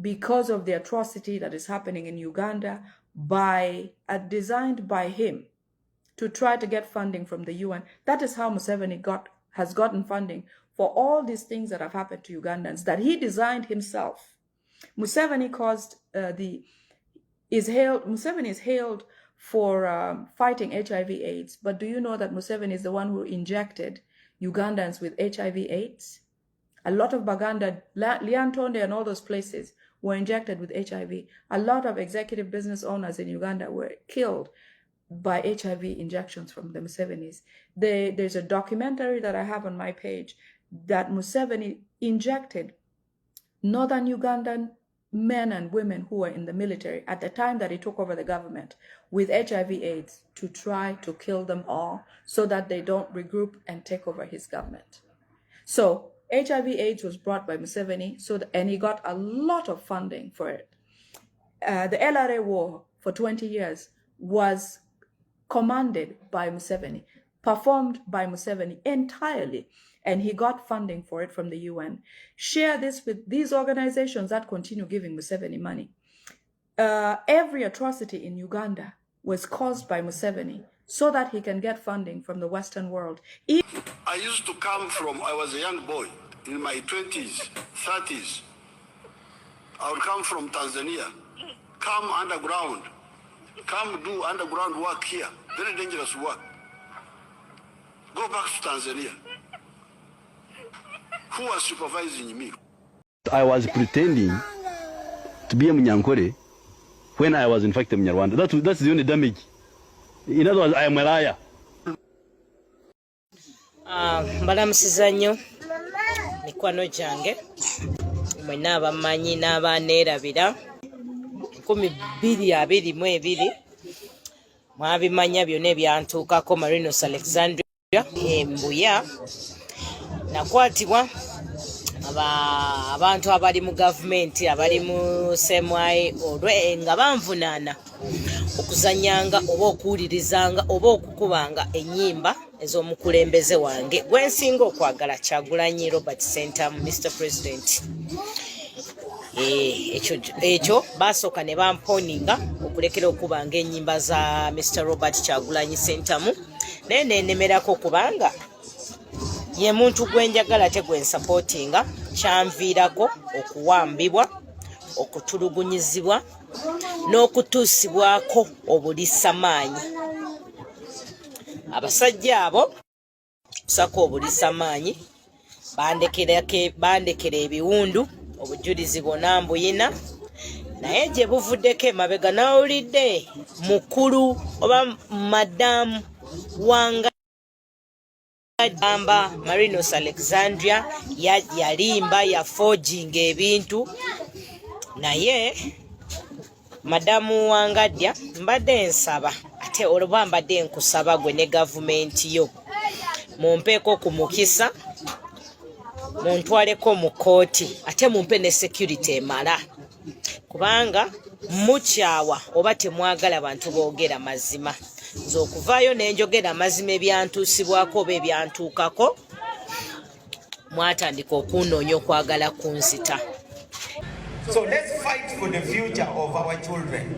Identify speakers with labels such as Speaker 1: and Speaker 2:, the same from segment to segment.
Speaker 1: because of the atrocity that is happening in Uganda designed by him to try to get funding from the UN. That is how Museveni has gotten funding for all these things that have happened to Ugandans that he designed himself. Museveni is hailed for fighting HIV/AIDS, but do you know that Museveni is the one who injected Ugandans with HIV/AIDS? A lot of Baganda, Liantonde and all those places were injected with HIV. A lot of executive business owners in Uganda were killed by HIV injections from the Musevenis. There's a documentary that I have on my page that Museveni injected northern Ugandan men and women who were in the military at the time that he took over the government with HIV/AIDS to try to kill them all so that they don't regroup and take over his government. So HIV/AIDS was brought by Museveni, and he got a lot of funding for it. The LRA war for 20 years was commanded by Museveni, performed by Museveni entirely, and he got funding for it from the UN. Share this with these organizations that continue giving Museveni money. Every atrocity in Uganda was caused by Museveni so that he can get funding from the Western world.
Speaker 2: I used to come I was a young boy in my 20s, 30s. I would come from Tanzania, come underground, come do underground work here, very dangerous work. Go back to Tanzania. Who was supervising me?
Speaker 3: I was pretending to be a Munyankore when I was in fact a Munyarwanda. That's the only damage. In other words, I am a liar.
Speaker 4: Mbalamusiza nnyo mikwano gyange mwena abamanyi n'abaneerabira 2022 mwabimanya byonna ebyantuukako Marinos Alexandria Mbuya nakwatibwa abantu abali mu gavumenti abali mu semwayi nga banvunaana okuzanyanga oba okuwulirizanga oba okukubanga ennyimba ez'omukulembeze wange gwensinga okwagala Kyagulanyi Robert Sentamu Mr. President. Ekyo basooka ne bamponinga okulekera okubanga ennyimba za Mr. Robert Kyagulanyi Sentamu naye nenemerako okubanga ye muntu gwenjagala te gwensupportinga kyanviirako okuwambibwa okutulugunyizibwa n'okutuusibwako obulisamaanyi. Abasajja abo kusako obulisamaanyi bandekera ebiwundu obujulizi bwonna mbuyina naye gye buvuddeko emabega nawulidde mukulu oba madamu wanga Amba Marinos Alexandria yalimba yaforginga ebintu naye madamu Wangadya mbadde nsaba ate olwo mbadde nkusaba gwe ne gavumenti yo mumpeeko ku mukisa muntwaleko mu kooti ate mumpe ne security emala kubanga mukyawa oba temwagala bantu boogera mazima nze okuvaayo nenjogera amazima ebyantuusibwako oba ebyantuukako mwatandika okunoonya okwagala kunzita.
Speaker 5: So let's fight for the future of our children.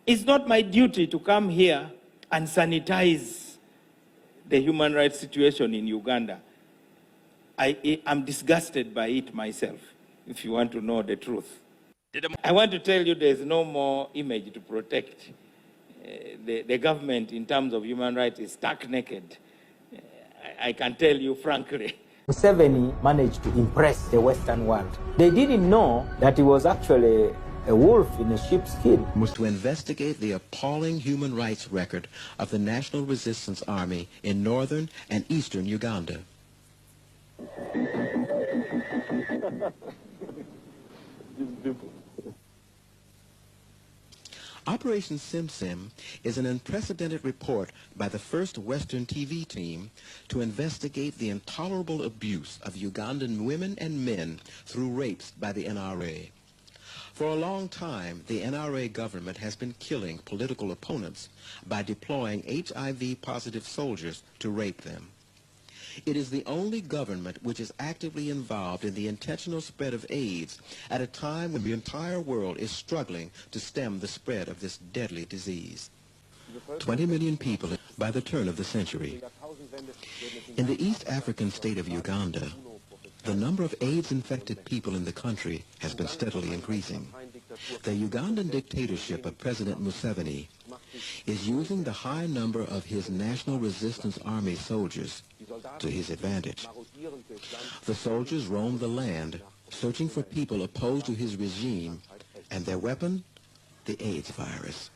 Speaker 6: It's not my duty to come here and sanitize the human rights situation in Uganda. I'm disgusted by it myself, if you want to know the truth. I want to tell you there's no more image to protect. The government in terms of human rights is stark naked. I can tell you frankly.
Speaker 5: Museveni managed to impress the Western world. They didn't know that he was actually a wolf in a sheep's skin.
Speaker 7: To investigate the appalling human rights record of the National Resistance Army in northern and eastern Uganda. Operation Sim Sim is an unprecedented report by the first Western TV team to investigate the intolerable abuse of Ugandan women and men through rapes by the NRA. For a long time, the NRA government has been killing political opponents by deploying HIV-positive soldiers to rape them. It is the only government which is actively involved in the intentional spread of AIDS at a time when the entire world is struggling to stem the spread of this deadly disease. 20 million people by the turn of the century. In the East African state of Uganda, the number of AIDS-infected people in the country has been steadily increasing. The Ugandan dictatorship of President Museveni is using the high number of his National Resistance Army soldiers to his advantage. The soldiers roam the land, searching for people opposed to his regime, and their weapon, the AIDS virus.